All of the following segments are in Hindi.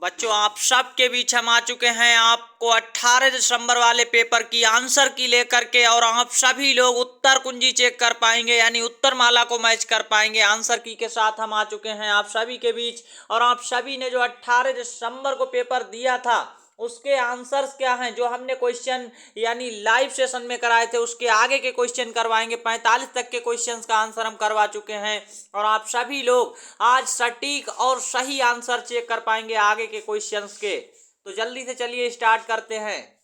बच्चों, आप सबके बीच हम आ चुके हैं आपको 18 दिसंबर वाले पेपर की आंसर की लेकर के। और आप सभी लोग उत्तर कुंजी चेक कर पाएंगे, यानी उत्तर माला को मैच कर पाएंगे आंसर की के साथ। हम आ चुके हैं आप सभी के बीच, और आप सभी ने जो 18 दिसंबर को पेपर दिया था उसके आंसर्स क्या हैं, जो हमने क्वेश्चन यानी लाइव सेशन में कराए थे उसके आगे के क्वेश्चन करवाएंगे। 45 तक के क्वेश्चंस का आंसर हम करवा चुके हैं, और आप सभी लोग आज सटीक और सही आंसर चेक कर पाएंगे आगे के क्वेश्चंस के। तो जल्दी से चलिए स्टार्ट करते हैं।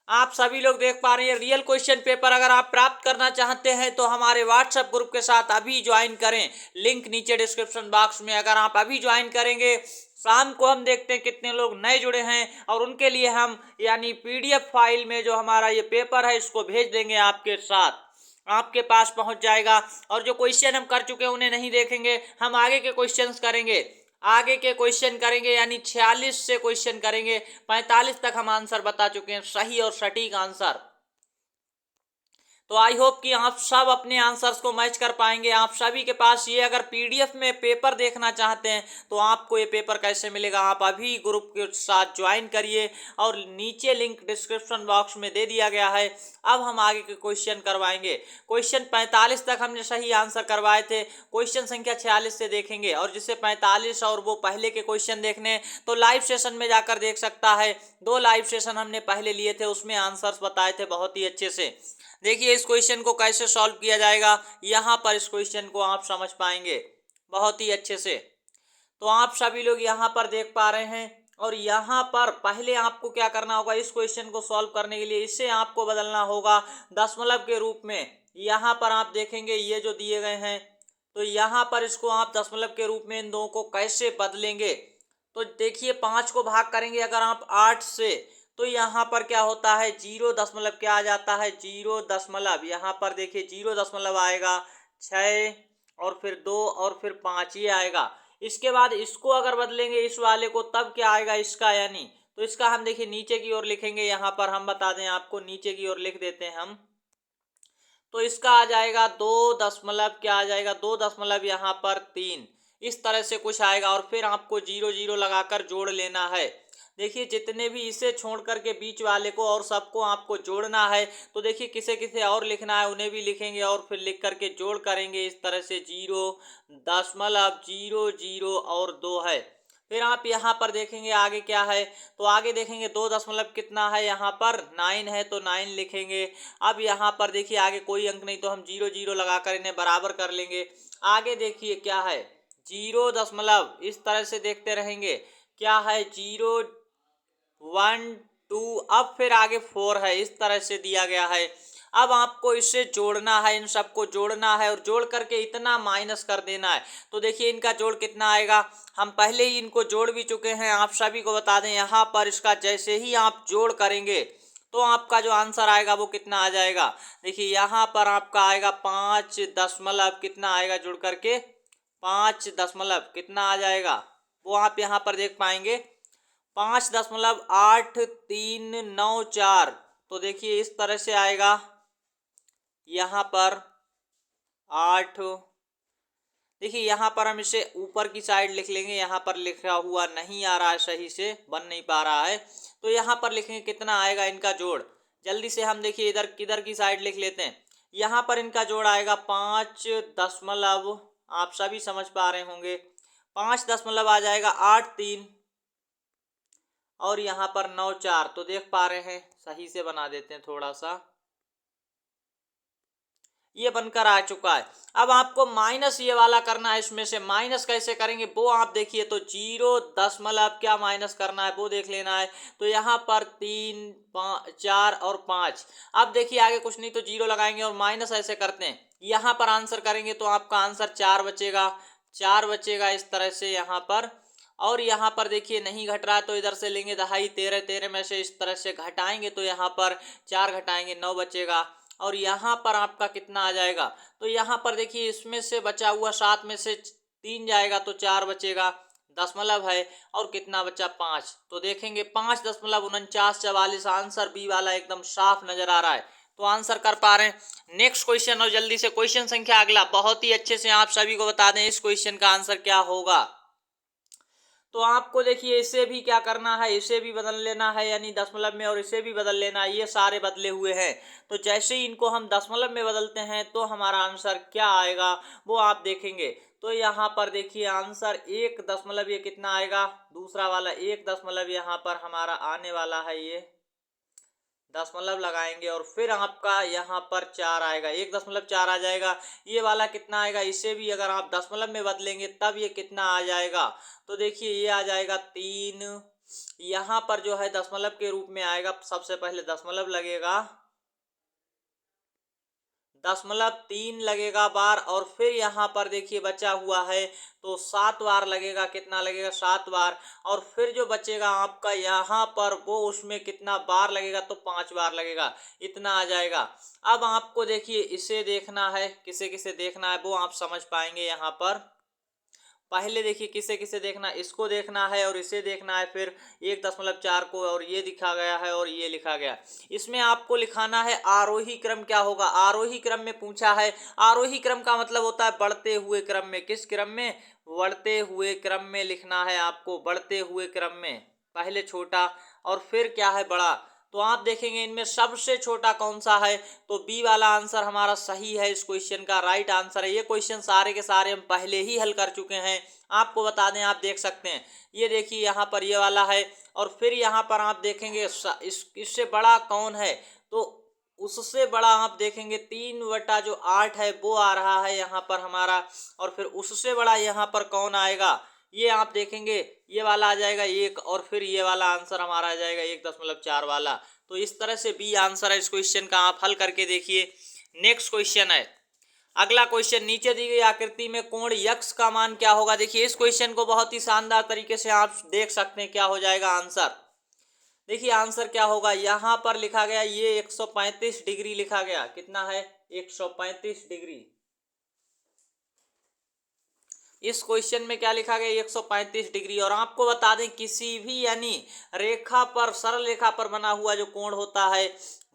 आप सभी लोग देख पा रहे हैं रियल क्वेश्चन पेपर। अगर आप प्राप्त करना चाहते हैं तो हमारे व्हाट्सएप ग्रुप के साथ अभी ज्वाइन करें, लिंक नीचे डिस्क्रिप्शन बॉक्स में। अगर आप अभी ज्वाइन करेंगे, शाम को हम देखते हैं कितने लोग नए जुड़े हैं, और उनके लिए हम यानी पीडीएफ फाइल में जो हमारा ये पेपर है इसको भेज देंगे आपके साथ, आपके पास पहुंच जाएगा। और जो क्वेश्चन हम कर चुके हैं उन्हें नहीं देखेंगे, हम आगे के क्वेश्चंस करेंगे, आगे के क्वेश्चन करेंगे, यानी 46 से क्वेश्चन करेंगे। 45 तक हम आंसर बता चुके हैं, सही और सटीक आंसर। तो आई होप कि आप सब अपने आंसर्स को मैच कर पाएंगे। आप सभी के पास ये अगर पीडीएफ में पेपर देखना चाहते हैं तो आपको ये पेपर कैसे मिलेगा, आप अभी ग्रुप के साथ ज्वाइन करिए, और नीचे लिंक डिस्क्रिप्शन बॉक्स में दे दिया गया है। अब हम आगे के क्वेश्चन करवाएंगे। क्वेश्चन 45 तक हमने सही आंसर करवाए थे, क्वेश्चन संख्या 46 से देखेंगे। और जिसे 45 और वो पहले के क्वेश्चन देखने तो लाइव सेशन में जाकर देख सकता है। 2 लाइव सेशन हमने पहले लिए थे, उसमें आंसर्स बताए थे बहुत ही अच्छे से। देखिए इस क्वेश्चन को कैसे सॉल्व किया जाएगा, यहाँ पर इस क्वेश्चन को आप समझ पाएंगे बहुत ही अच्छे से। तो आप सभी लोग यहाँ पर देख पा रहे हैं, और यहाँ पर पहले आपको क्या करना होगा, इस क्वेश्चन को सॉल्व करने के लिए इसे आपको बदलना होगा दशमलव के रूप में। यहाँ पर आप देखेंगे ये जो दिए गए हैं, तो यहाँ पर इसको आप दशमलव के रूप में इन दो को कैसे बदलेंगे। तो देखिए 5 को भाग करेंगे अगर आप 8 से, तो यहाँ पर क्या होता है, 0 दशमलव क्या आ जाता है, 0 दशमलव, यहाँ पर देखिए 0 दशमलव आएगा, 6 और फिर 2 और फिर 5 ये आएगा। इसके बाद इसको अगर बदलेंगे इस वाले को, तब क्या आएगा इसका, यानी तो इसका हम देखिए नीचे की ओर लिखेंगे। यहाँ पर हम बता दें आपको, नीचे की ओर लिख देते हैं हम, तो इसका आ जाएगा 2 दशमलव क्या आ जाएगा, 2 दशमलव यहाँ पर 3, इस तरह से कुछ आएगा। और फिर आपको 0 0 लगाकर जोड़ लेना है। देखिए जितने भी इसे छोड़ करके बीच वाले को और सबको आपको जोड़ना है। तो देखिए किसे किसे और लिखना है उन्हें भी लिखेंगे, और फिर लिख करके जोड़ करेंगे इस तरह से। 0 दशमलव 0 0 और 2 है। फिर आप यहाँ पर देखेंगे आगे क्या है, तो आगे देखेंगे 2 दशमलव कितना है, यहाँ पर 9 है, तो 9 लिखेंगे। अब यहाँ पर देखिए आगे कोई अंक नहीं, तो हम 0 0 लगाकर इन्हें बराबर कर लेंगे। आगे देखिए क्या है, 0 दशमलव, इस तरह से देखते रहेंगे क्या है, 0 1 2, अब फिर आगे 4 है, इस तरह से दिया गया है। अब आपको इससे जोड़ना है, इन सबको जोड़ना है, और जोड़ करके इतना माइनस कर देना है। तो देखिए इनका जोड़ कितना आएगा, हम पहले ही इनको जोड़ भी चुके हैं, आप सभी को बता दें। यहाँ पर इसका जैसे ही आप जोड़ करेंगे तो आपका जो आंसर आएगा वो कितना आ जाएगा, देखिए यहाँ पर आपका आएगा 5 दशमलव कितना आएगा, जुड़ करके 5 दशमलव कितना आ जाएगा, वो आप यहाँ पर देख पाएंगे, 5.8394। तो देखिए इस तरह से आएगा, यहाँ पर 8, देखिए यहाँ पर हम इसे ऊपर की साइड लिख लेंगे, यहाँ पर लिखा हुआ नहीं आ रहा है, सही से बन नहीं पा रहा है, तो यहाँ पर लिखेंगे कितना आएगा इनका जोड़। जल्दी से हम देखिए इधर किधर की साइड लिख लेते हैं। यहाँ पर इनका जोड़ आएगा 5 दशमलव, आप सभी समझ पा रहे होंगे, 5 दशमलव आ जाएगा 8 3, और यहाँ पर 9 4। तो देख पा रहे हैं, सही से बना देते हैं थोड़ा सा, ये बनकर आ चुका है। अब आपको माइनस ये वाला करना है, इसमें से माइनस कैसे करेंगे वो आप देखिए। तो 0 दशमलव क्या माइनस करना है वो देख लेना है। तो यहाँ पर 3 5 4 और 5, अब देखिए आगे कुछ नहीं, तो 0 लगाएंगे और माइनस ऐसे करते हैं। यहाँ पर आंसर करेंगे तो आपका आंसर 4 बचेगा, 4 बचेगा इस तरह से यहाँ पर। और यहाँ पर देखिए नहीं घट रहा है, तो इधर से लेंगे दहाई, 13 13 में से इस तरह से घटाएंगे, तो यहाँ पर 4 घटाएंगे 9 बचेगा। और यहाँ पर आपका कितना आ जाएगा, तो यहाँ पर देखिए इसमें से बचा हुआ 7 में से 3 जाएगा, तो 4 बचेगा, दशमलव है, और कितना बचा 5। तो देखेंगे 5.4944, आंसर बी वाला एकदम साफ नजर आ रहा है। तो आंसर कर पा रहे हैं। नेक्स्ट क्वेश्चन, और जल्दी से क्वेश्चन संख्या अगला बहुत ही अच्छे से आप सभी को बता दें इस क्वेश्चन का आंसर क्या होगा। तो आपको देखिए इसे भी क्या करना है, इसे भी बदल लेना है यानी दशमलव में, और इसे भी बदल लेना है। ये सारे बदले हुए हैं, तो जैसे ही इनको हम दशमलव में बदलते हैं तो हमारा आंसर क्या आएगा वो आप देखेंगे। तो यहाँ पर देखिए आंसर 1 दशमलव ये कितना आएगा, दूसरा वाला 1 दशमलव यहाँ पर हमारा आने वाला है, ये दशमलव लगाएंगे और फिर आपका यहाँ पर 4 आएगा, 1 दशमलव 4 आ जाएगा। ये वाला कितना आएगा, इसे भी अगर आप दशमलव में बदलेंगे तब ये कितना आ जाएगा, तो देखिए ये आ जाएगा 3। यहाँ पर जो है दशमलव के रूप में आएगा, सबसे पहले दशमलव लगेगा, दशमलव 3 लगेगा बार, और फिर यहाँ पर देखिए बचा हुआ है तो 7 बार लगेगा, कितना लगेगा 7 बार, और फिर जो बचेगा आपका यहाँ पर वो उसमें कितना बार लगेगा, तो 5 बार लगेगा, इतना आ जाएगा। अब आपको देखिए इसे देखना है, किसे किसे देखना है वो आप समझ पाएंगे। यहाँ पर पहले देखिए किसे किसे देखना, इसको देखना है और इसे देखना है, फिर 1 दशमलव 4 को, और ये लिखा गया है और ये लिखा गया। इसमें आपको लिखाना है आरोही क्रम क्या होगा। आरोही क्रम में पूछा है, आरोही क्रम का मतलब होता है बढ़ते हुए क्रम में। किस क्रम में, बढ़ते हुए क्रम में लिखना है आपको, बढ़ते हुए क्रम में, पहले छोटा और फिर क्या है बड़ा। तो आप देखेंगे इनमें सबसे छोटा कौन सा है, तो बी वाला आंसर हमारा सही है, इस क्वेश्चन का राइट आंसर है। ये क्वेश्चन सारे के सारे हम पहले ही हल कर चुके हैं, आपको बता दें, आप देख सकते हैं। ये देखिए यहाँ पर ये वाला है, और फिर यहाँ पर आप देखेंगे इससे बड़ा कौन है, तो उससे बड़ा आप देखेंगे 3/8 है वो आ रहा है यहाँ पर हमारा, और फिर उससे बड़ा यहाँ पर कौन आएगा, ये आप देखेंगे ये वाला आ जाएगा 1, और फिर ये वाला आंसर हमारा आ जाएगा 1 दशमलव 4 वाला। तो इस तरह से बी आंसर है इस क्वेश्चन का, आप हल करके देखिए। नेक्स्ट क्वेश्चन है, अगला क्वेश्चन, नीचे दी गई आकृति में कोण यक्स का मान क्या होगा। देखिए इस क्वेश्चन को बहुत ही शानदार तरीके से आप देख सकते हैं, क्या हो जाएगा आंसर। देखिए आंसर क्या होगा, यहां पर लिखा गया ये 135 डिग्री लिखा गया, कितना है 135 डिग्री। इस क्वेश्चन में क्या लिखा गया 135 डिग्री। और आपको बता दें किसी भी यानी रेखा पर, सरल रेखा पर बना हुआ जो कोण होता है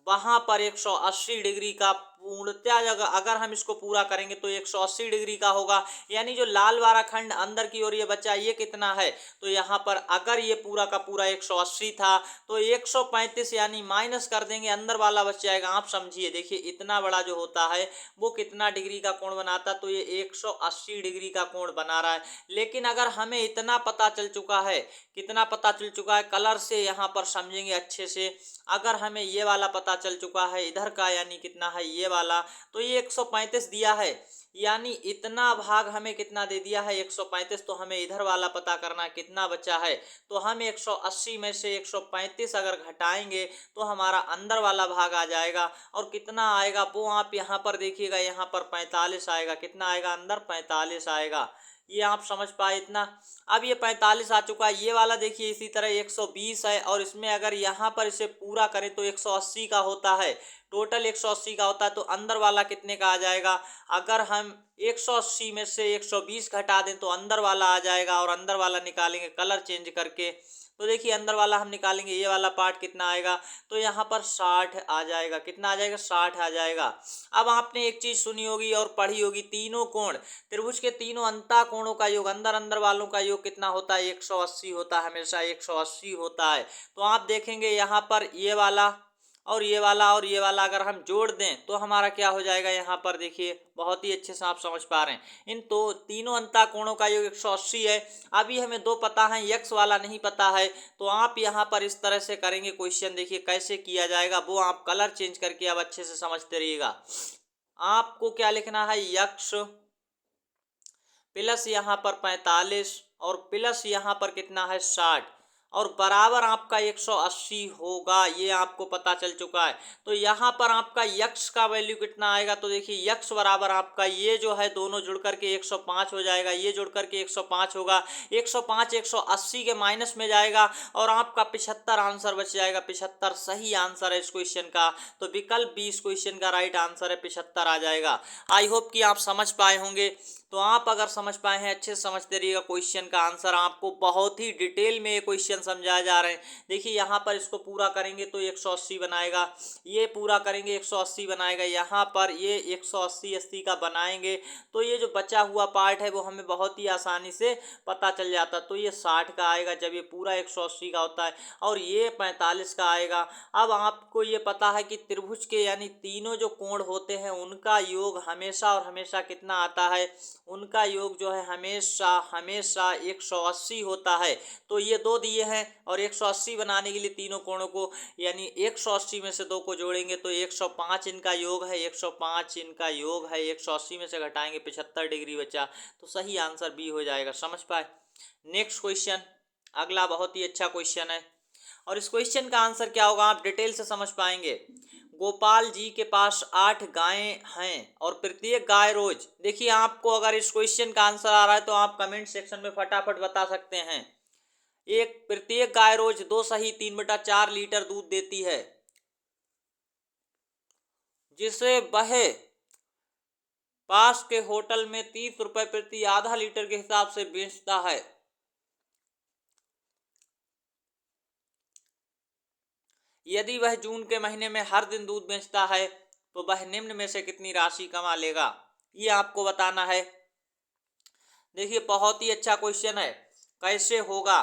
वहां पर 180 डिग्री का पूर्णतया, अगर हम इसको पूरा करेंगे तो 180 डिग्री का होगा। यानी जो लाल वाला खंड अंदर की ओर ये बचा, ये कितना है, तो यहाँ पर अगर ये पूरा का पूरा 180 था तो 135 यानी माइनस कर देंगे, अंदर वाला बच जाएगा। आप समझिए, देखिए इतना बड़ा जो होता है वो कितना डिग्री का कोण बनाता, तो ये 180 डिग्री का कोण बना रहा है। लेकिन अगर हमें इतना पता चल चुका है, कितना पता चल चुका है, कलर से यहाँ पर समझेंगे अच्छे से। अगर हमें ये वाला पता चल चुका है इधर का, यानी कितना है ये वाला, तो ये 135 दिया है, यानी इतना भाग हमें कितना दे दिया है 135। तो हमें इधर वाला पता करना कितना बचा है, तो हम 180 में से 135 अगर घटाएंगे तो हमारा अंदर वाला भाग आ जाएगा, और कितना आएगा वो आप यहाँ पर देखिएगा, यहाँ पर 45 आएगा। कितना आएगा अंदर, 45 आएगा। ये आप समझ पाए इतना। अब ये 45 आ चुका है, ये वाला देखिए इसी तरह 120 है, और इसमें अगर यहाँ पर इसे पूरा करें तो 180 का होता है, टोटल 180 का होता है। तो अंदर वाला कितने का आ जाएगा, अगर हम 180 में से 120 घटा दें तो अंदर वाला आ जाएगा, और अंदर वाला निकालेंगे कलर चेंज करके, तो देखिए अंदर वाला हम निकालेंगे, ये वाला पार्ट कितना आएगा, तो यहाँ पर 60 आ जाएगा। कितना आ जाएगा, 60 आ जाएगा। अब आपने एक चीज सुनी होगी और पढ़ी होगी, तीनों कोण, त्रिभुज के तीनों अंतः कोणों का योग, अंदर अंदर वालों का योग कितना होता है, 180 होता है, हमेशा 180 होता है। तो आप देखेंगे यहाँ पर ये वाला और ये वाला और ये वाला अगर हम जोड़ दें तो हमारा क्या हो जाएगा, यहाँ पर देखिए बहुत ही अच्छे से आप समझ पा रहे हैं। इन तो तीनों अंतः कोणों का योग 180 है। अभी हमें दो पता है, यक्स वाला नहीं पता है, तो आप यहाँ पर इस तरह से करेंगे क्वेश्चन। देखिए कैसे किया जाएगा वो आप कलर चेंज करके अब अच्छे से समझते रहिएगा। आपको क्या लिखना है, यक्स प्लस यहाँ पर 45 और प्लस यहाँ पर कितना है 60, और बराबर आपका 180 होगा, ये आपको पता चल चुका है। तो यहाँ पर आपका यक्स का वैल्यू कितना आएगा, तो देखिए यक्स बराबर आपका ये जो है दोनों जुड़ करके 105 हो जाएगा, ये जुड़ करके 105 होगा, 105 180 के माइनस में जाएगा, और आपका 75 आंसर बच जाएगा। 75 सही आंसर है इस क्वेश्चन का, तो विकल्प बी इस क्वेश्चन का राइट आंसर है, 75 आ जाएगा। आई होप कि आप समझ पाए होंगे। तो आप अगर समझ पाए हैं अच्छे से समझते रहिएगा क्वेश्चन का आंसर। आपको बहुत ही डिटेल में ये क्वेश्चन समझाए जा रहे हैं। देखिए यहाँ पर इसको पूरा करेंगे तो 180 बनाएगा, ये पूरा करेंगे 180 बनाएगा, यहाँ पर ये 180 80 का बनाएंगे तो ये जो बचा हुआ पार्ट है वो हमें बहुत ही आसानी से पता चल जाता। तो ये 60 का आएगा जब ये पूरा 180 का होता है, और ये 45 का आएगा। अब आपको ये पता है कि त्रिभुज के यानी तीनों जो कोण होते हैं उनका योग हमेशा और हमेशा कितना आता है, उनका योग जो है हमेशा हमेशा 180 होता है। तो ये दो दिए हैं और 180 बनाने के लिए तीनों कोणों को यानी 180 में से दो को जोड़ेंगे तो 105 इनका योग है, 105 इनका योग है। 180 में से घटाएंगे 75 डिग्री बचा, तो सही आंसर बी हो जाएगा। समझ पाए। नेक्स्ट क्वेश्चन, अगला बहुत ही अच्छा क्वेश्चन है और इस क्वेश्चन का आंसर क्या होगा आप डिटेल से समझ पाएंगे। गोपाल जी के पास 8 गायें हैं और प्रत्येक गाय रोज, देखिए आपको अगर इस क्वेश्चन का आंसर आ रहा है तो आप कमेंट सेक्शन में फटाफट बता सकते हैं। प्रत्येक गाय रोज 2 सही 3/4 लीटर दूध देती है, जिसे वह पास के होटल में 30 रुपए प्रति आधा लीटर के हिसाब से बेचता है। यदि वह जून के महीने में हर दिन दूध बेचता है तो वह निम्न में से कितनी राशि कमा लेगा, ये आपको बताना है। देखिए बहुत ही अच्छा क्वेश्चन है, कैसे होगा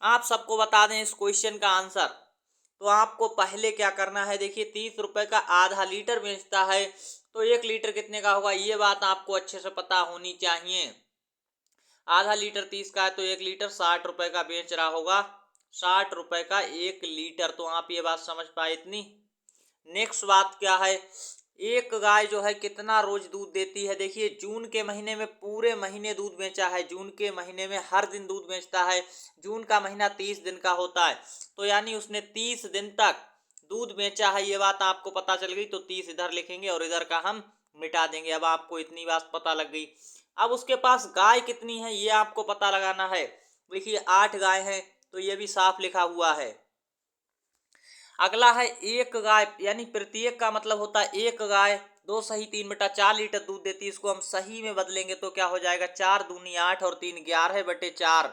आप सबको बता दें इस क्वेश्चन का आंसर। तो आपको पहले क्या करना है, देखिए 30 रुपए का आधा लीटर बेचता है तो 1 लीटर कितने का होगा, ये बात आपको अच्छे से पता होनी चाहिए। आधा लीटर 30 का है तो 1 लीटर 60 रुपए का बेच रहा होगा, 60 रुपए का 1 लीटर। तो आप ये बात समझ पाए इतनी। नेक्स्ट बात क्या है, एक गाय जो है कितना रोज दूध देती है। देखिए जून के महीने में पूरे महीने दूध बेचा है, जून के महीने में हर दिन दूध बेचता है। जून का महीना 30 दिन का होता है तो यानी उसने 30 दिन तक दूध बेचा है, ये बात आपको पता चल गई। तो 30 इधर लिखेंगे और इधर का हम मिटा देंगे। अब आपको इतनी बात पता लग गई। अब उसके पास गाय कितनी है ये आपको पता लगाना है। देखिए 8 गाय हैं तो ये भी साफ लिखा हुआ है। अगला है एक गाय, यानी प्रत्येक का मतलब होता है एक गाय 2 सही 3/4 लीटर दूध देती है। इसको हम सही में बदलेंगे तो क्या हो जाएगा, 4 दूनी 8 और 3 11/4,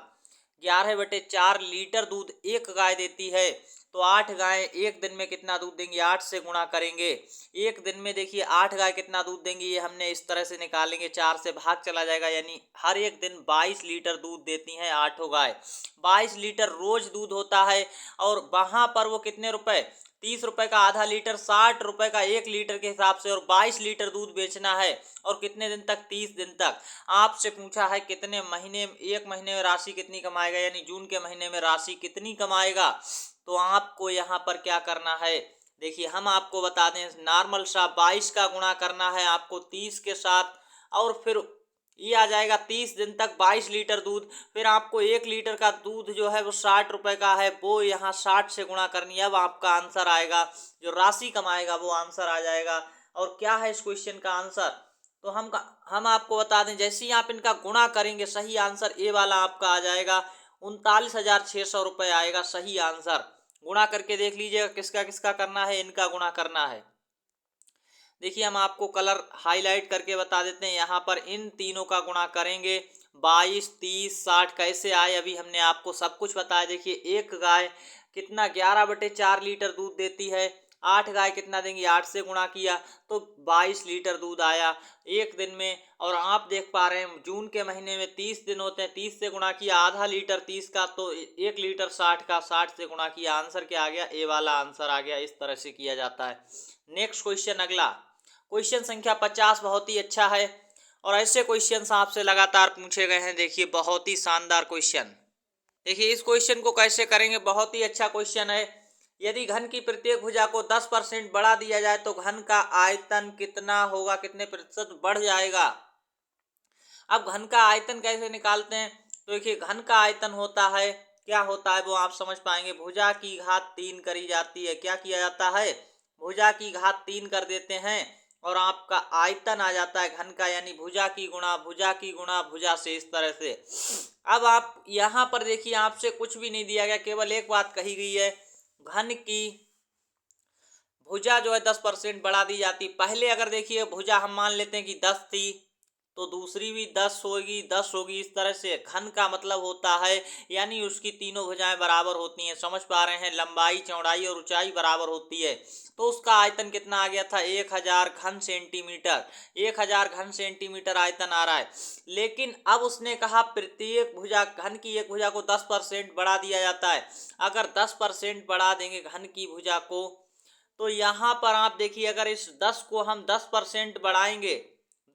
11/4 लीटर दूध एक गाय देती है। तो 8 गाय एक दिन में कितना दूध देंगी, 8 से गुणा करेंगे। एक दिन में देखिए 8 गाय कितना दूध देंगी ये हमने इस तरह से निकालेंगे, 4 से भाग चला जाएगा, यानी हर एक दिन 22 लीटर दूध देती हैं 8 गाय। 22 लीटर रोज दूध होता है और वहां पर वो कितने रुपए, 30 रुपए का आधा लीटर, 60 रुपए का 1 लीटर के हिसाब से, और 22 लीटर दूध बेचना है। और कितने दिन तक, 30 दिन तक। आपसे पूछा है कितने महीने, एक महीने में राशि कितनी कमाएगा, यानी जून के महीने में राशि कितनी कमाएगा। तो आपको यहाँ पर क्या करना है, देखिए हम आपको बता दें नॉर्मल सा 22 का गुणा करना है आपको 30 के साथ, और फिर ये आ जाएगा 30 दिन तक 22 लीटर दूध। फिर आपको 1 लीटर का दूध जो है वो 60 रुपए का है, वो यहाँ 60 से गुणा करनी है। अब आपका आंसर आएगा, जो राशि कमाएगा वो आंसर आ जाएगा। और क्या है इस क्वेश्चन का आंसर, तो हम आपको बता दें जैसे ही आप इनका गुणा करेंगे सही आंसर ए वाला आपका आ जाएगा, 39,600 रुपये आएगा सही आंसर। गुणा करके देख लीजिएगा किसका किसका करना है, इनका गुणा करना है। देखिए हम आपको कलर हाईलाइट करके बता देते हैं, यहाँ पर इन तीनों का गुणा करेंगे 22, 30, 60 कैसे आए अभी हमने आपको सब कुछ बताया। देखिए एक गाय कितना 11/4 लीटर दूध देती है, 8 गाय कितना देंगी, 8 से गुणा किया तो 22 लीटर दूध आया एक दिन में। और आप देख पा रहे हैं जून के महीने में 30 दिन होते हैं, 30 से गुणा किया आधा लीटर 30 का तो 1 लीटर 60 का, 60 से गुणा किया, आंसर क्या आ गया, ए वाला आंसर आ गया। इस तरह से किया जाता है। नेक्स्ट क्वेश्चन, अगला क्वेश्चन संख्या 50 बहुत ही अच्छा है और ऐसे क्वेश्चन आपसे लगातार पूछे गए हैं। देखिए बहुत ही शानदार क्वेश्चन। देखिए इस क्वेश्चन को कैसे करेंगे, बहुत ही अच्छा क्वेश्चन है। यदि घन की प्रत्येक भुजा को 10% बढ़ा दिया जाए तो घन का आयतन कितना होगा, कितने प्रतिशत बढ़ जाएगा। अब घन का आयतन कैसे निकालते हैं, तो देखिए घन का आयतन होता है, क्या होता है वो आप समझ पाएंगे, भुजा की घात 3 करी जाती है। क्या किया जाता है, भुजा की घात 3 कर देते हैं और आपका आयतन आ जाता है घन का, यानी भुजा की गुणा भुजा की गुणा भुजा से, इस तरह से। अब आप यहाँ पर देखिए आपसे कुछ भी नहीं दिया गया, केवल एक बात कही गई है, घन की भुजा जो है 10% बढ़ा दी जाती। पहले अगर देखिए भुजा हम मान लेते हैं कि 10 थी तो दूसरी भी 10 होगी। इस तरह से घन का मतलब होता है यानी उसकी तीनों भुजाएं बराबर होती हैं। समझ पा रहे हैं, लंबाई चौड़ाई और ऊंचाई बराबर होती है। तो उसका आयतन कितना आ गया था, 1000 घन सेंटीमीटर। 1000 घन सेंटीमीटर आयतन आ रहा है। लेकिन अब उसने कहा प्रत्येक भुजा, घन की एक भुजा को 10% बढ़ा दिया जाता है। अगर 10% बढ़ा देंगे घन की भुजा को, तो यहाँ पर आप देखिए, अगर इस 10 को हम 10% बढ़ाएंगे,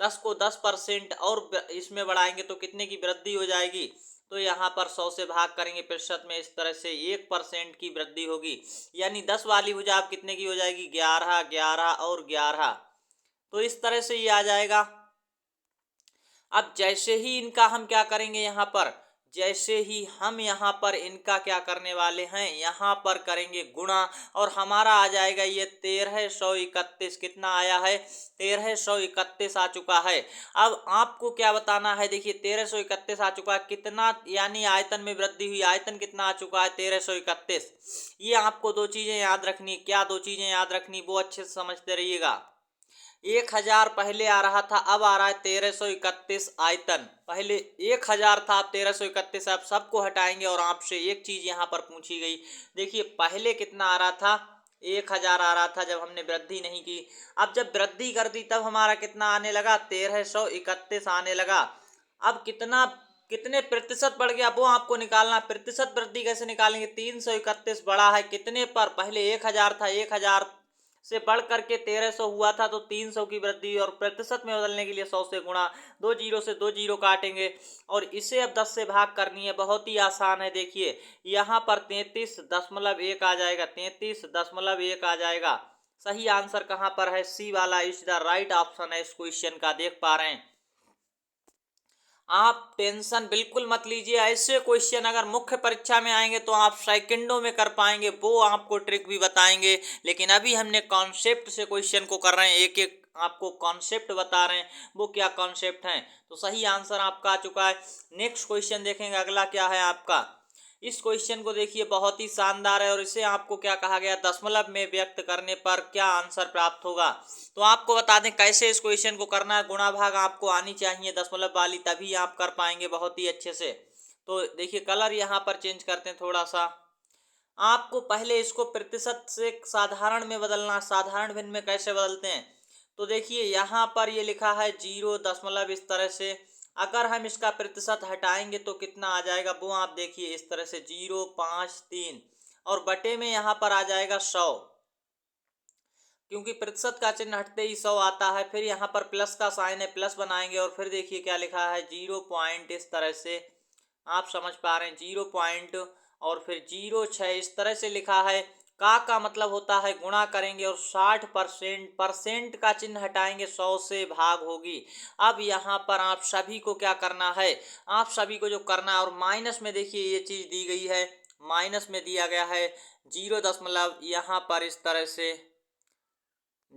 10 को 10% और इसमें बढ़ाएंगे तो कितने की वृद्धि हो जाएगी, तो यहाँ पर 100 से भाग करेंगे प्रतिशत में, इस तरह से 1% की वृद्धि होगी। यानी 10 वाली भुजा आप कितने की हो जाएगी, 11, 11 और 11। तो इस तरह से ये आ जाएगा। अब जैसे ही इनका हम क्या करेंगे, यहाँ पर जैसे ही हम यहाँ पर इनका क्या करने वाले हैं, यहाँ पर करेंगे गुणा, और हमारा आ जाएगा ये 1331। कितना आया है, 1331 आ चुका है। अब आपको क्या बताना है, देखिए 1331 आ चुका है, कितना यानी आयतन में वृद्धि हुई, आयतन कितना आ चुका है, 1331। ये आपको दो चीजें याद रखनी, क्या दो चीजें याद रखनी, वो अच्छे से समझते रहिएगा। 1000 पहले आ रहा था, अब आ रहा है 1331 आयतन। पहले 1000 था, अब 1331। आप सबको हटाएंगे और आपसे एक चीज यहाँ पर पूछी गई। देखिए पहले कितना आ रहा था, 1000 आ रहा था जब हमने वृद्धि नहीं की। अब जब वृद्धि कर दी तब हमारा कितना आने लगा, 1331 आने लगा। अब कितने प्रतिशत बढ़ गया वो आपको निकालना। प्रतिशत वृद्धि कैसे निकालेंगे, 331 बढ़ा है कितने पर, पहले 1000 था, 1000 से बढ़ करके 1300 हुआ था, तो 300 की वृद्धि, और प्रतिशत में बदलने के लिए 100 से गुणा, 2 जीरो से 2 जीरो काटेंगे और इसे अब 10 से भाग करनी है। बहुत ही आसान है, देखिए यहाँ पर 33.1 आ जाएगा, 33.1 आ जाएगा। सही आंसर कहाँ पर है, सी वाला इज द राइट ऑप्शन है इस क्वेश्चन का। देख पा रहे हैं आप, टेंशन बिल्कुल मत लीजिए। ऐसे क्वेश्चन अगर मुख्य परीक्षा में आएंगे तो आप सेकंडों में कर पाएंगे, वो आपको ट्रिक भी बताएंगे। लेकिन अभी हमने कॉन्सेप्ट से क्वेश्चन को कर रहे हैं, एक एक आपको कॉन्सेप्ट बता रहे हैं, वो क्या कॉन्सेप्ट हैं। तो सही आंसर आपका आ चुका है। नेक्स्ट क्वेश्चन देखेंगे, अगला क्या है आपका। इस क्वेश्चन को देखिए, बहुत ही शानदार है, और इसे आपको क्या कहा गया, दशमलव में व्यक्त करने पर क्या आंसर प्राप्त होगा। तो आपको बता दें कैसे इस क्वेश्चन को करना है। गुणा भाग आपको आनी चाहिए दशमलव वाली, तभी आप कर पाएंगे बहुत ही अच्छे से। तो देखिए कलर यहाँ पर चेंज करते हैं थोड़ा सा। आपको पहले इसको प्रतिशत से साधारण में बदलना। साधारण भिन्न में कैसे बदलते हैं, तो देखिए यहाँ पर ये लिखा है 0 इस तरह से। अगर हम इसका प्रतिशत हटाएंगे तो कितना आ जाएगा, वो आप देखिए इस तरह से 0.53, और बटे में यहाँ पर आ जाएगा 100, क्योंकि प्रतिशत का चिन्ह हटते ही 100 आता है। फिर यहाँ पर प्लस का साइन है, प्लस बनाएंगे, और फिर देखिए क्या लिखा है 0 पॉइंट, इस तरह से आप समझ पा रहे हैं 0 पॉइंट, और फिर 0.6 इस तरह से लिखा है। का मतलब होता है गुणा करेंगे और 60%, परसेंट का चिन्ह हटाएंगे, 100 से भाग होगी। अब यहाँ पर आप सभी को क्या करना है, आप सभी को जो करना है, और माइनस में देखिए ये चीज दी गई है, माइनस में दिया गया है 0 यहाँ पर इस तरह से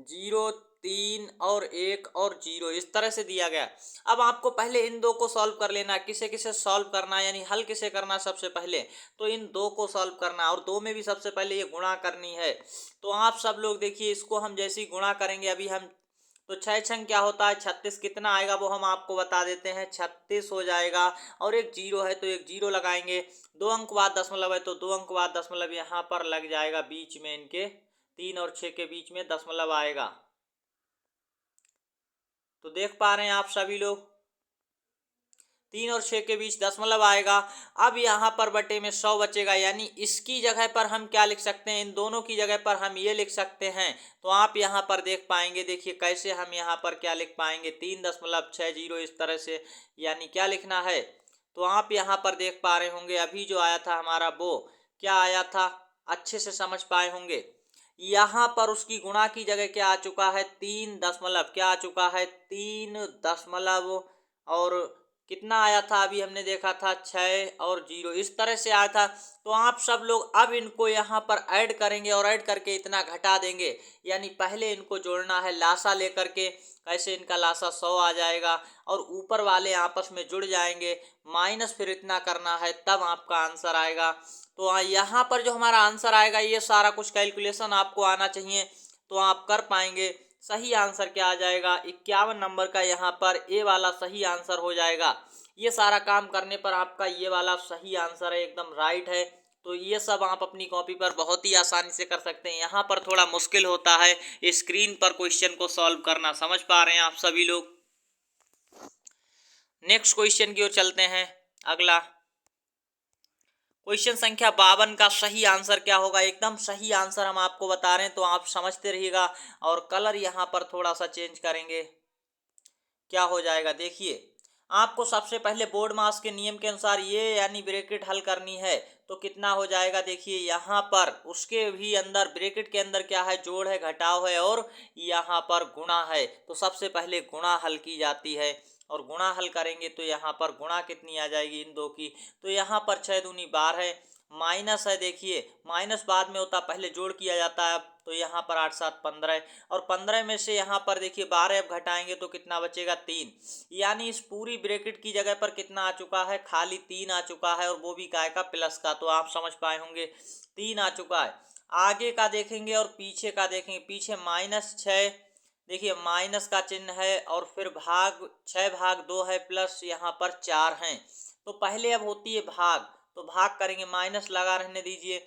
0, 3 और 1 और 0 इस तरह से दिया गया। अब आपको पहले इन दो को सॉल्व कर लेना है। किसे किसे सॉल्व करना है, यानी हल किसे करना सबसे पहले, तो इन दो को सॉल्व करना है, और दो में भी सबसे पहले ये गुणा करनी है। तो आप सब लोग देखिए, इसको हम जैसे ही गुणा करेंगे, अभी हम तो 6 छंग क्या होता है 36, कितना आएगा वो हम आपको बता देते हैं, 36 हो जाएगा। और एक जीरो है तो एक जीरो लगाएंगे, 2 अंक बाद दशमलव है तो 2 अंक बाद दशमलव यहाँ पर लग जाएगा, बीच में इनके 3 और 6 के बीच में दशमलव आएगा। तो देख पा रहे हैं आप सभी लोग, 3 और 6 के बीच दशमलव आएगा। अब यहाँ पर बटे में 100 बचेगा, यानी इसकी जगह पर हम क्या लिख सकते हैं, इन दोनों की जगह पर हम ये लिख सकते हैं। तो आप यहाँ पर देख पाएंगे, देखिए कैसे हम यहाँ पर क्या लिख पाएंगे, 3.60 इस तरह से, यानी क्या लिखना है। तो आप यहाँ पर देख पा रहे होंगे, अभी जो आया था हमारा वो क्या आया था, अच्छे से समझ पाए होंगे। यहाँ पर उसकी गुणा की जगह क्या आ चुका है, 3 क्या आ चुका है, 3 और कितना आया था, अभी हमने देखा था 6 और 0 इस तरह से आया था। तो आप सब लोग अब इनको यहाँ पर ऐड करेंगे और ऐड करके इतना घटा देंगे, यानी पहले इनको जोड़ना है लासा लेकर के। कैसे, इनका लासा 100 आ जाएगा और ऊपर वाले आपस में जुड़ जाएंगे, माइनस फिर इतना करना है, तब आपका आंसर आएगा। तो यहाँ पर जो हमारा आंसर आएगा, ये सारा कुछ कैलकुलेशन आपको आना चाहिए, तो आप कर पाएंगे। सही आंसर क्या आ जाएगा, 51 नंबर का यहाँ पर ए वाला सही आंसर हो जाएगा। ये सारा काम करने पर आपका ये वाला सही आंसर है, एकदम राइट है। तो ये सब आप अपनी कॉपी पर बहुत ही आसानी से कर सकते हैं। यहाँ पर थोड़ा मुश्किल होता है स्क्रीन पर क्वेश्चन को सॉल्व करना, समझ पा रहे हैं आप सभी लोग। नेक्स्ट क्वेश्चन की ओर चलते हैं। अगला क्वेश्चन संख्या 52 का सही आंसर क्या होगा, एकदम सही आंसर हम आपको बता रहे हैं, तो आप समझते रहिएगा। और कलर यहाँ पर थोड़ा सा चेंज करेंगे, क्या हो जाएगा देखिए। आपको सबसे पहले बोर्ड मास के नियम के अनुसार ये यानी ब्रैकेट हल करनी है, तो कितना हो जाएगा देखिए। यहाँ पर उसके भी अंदर ब्रैकेट के अंदर क्या है, जोड़ है, घटाव है और यहाँ पर गुणा है। तो सबसे पहले गुणा हल की जाती है, और गुणा हल करेंगे तो यहाँ पर गुणा कितनी आ जाएगी इन दो की, तो यहाँ पर 6 दूनी 12 है, माइनस है देखिए, माइनस बाद में होता, पहले जोड़ किया जाता है। तो यहाँ पर 8 7 15, और 15 में से यहाँ पर देखिए 12 अब घटाएंगे तो कितना बचेगा 3, यानी इस पूरी ब्रैकेट की जगह पर कितना आ चुका है, खाली 3 आ चुका है, और वो भी काय का, प्लस का। तो आप समझ पाए होंगे 3 आ चुका है। आगे का देखेंगे और पीछे का देखेंगे। पीछे -6 देखिए, माइनस का चिन्ह है, और फिर भाग 6 भाग 2 है, प्लस यहाँ पर 4 हैं। तो पहले अब होती है भाग, तो भाग करेंगे, माइनस लगा रहने दीजिए,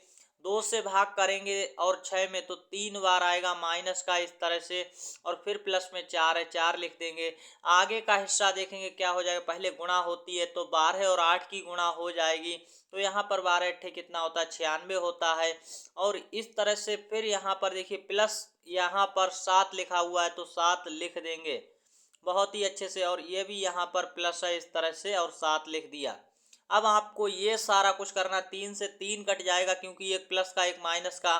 2 से भाग करेंगे और 6 में, तो 3 बार आएगा माइनस का इस तरह से, और फिर प्लस में 4 है, 4 लिख देंगे। आगे का हिस्सा देखेंगे क्या हो जाएगा, पहले गुणा होती है तो 12 और 8 की गुणा हो जाएगी, तो यहाँ पर 12 अट्ठे कितना होता है, 96 होता है। और इस तरह से फिर यहाँ पर देखिए प्लस, यहाँ पर 7 लिखा हुआ है तो 7 लिख देंगे बहुत ही अच्छे से, और ये भी यहाँ पर प्लस है इस तरह से, और 7 लिख दिया। अब आपको ये सारा कुछ करना, 3 से 3 कट जाएगा क्योंकि एक प्लस का एक माइनस का।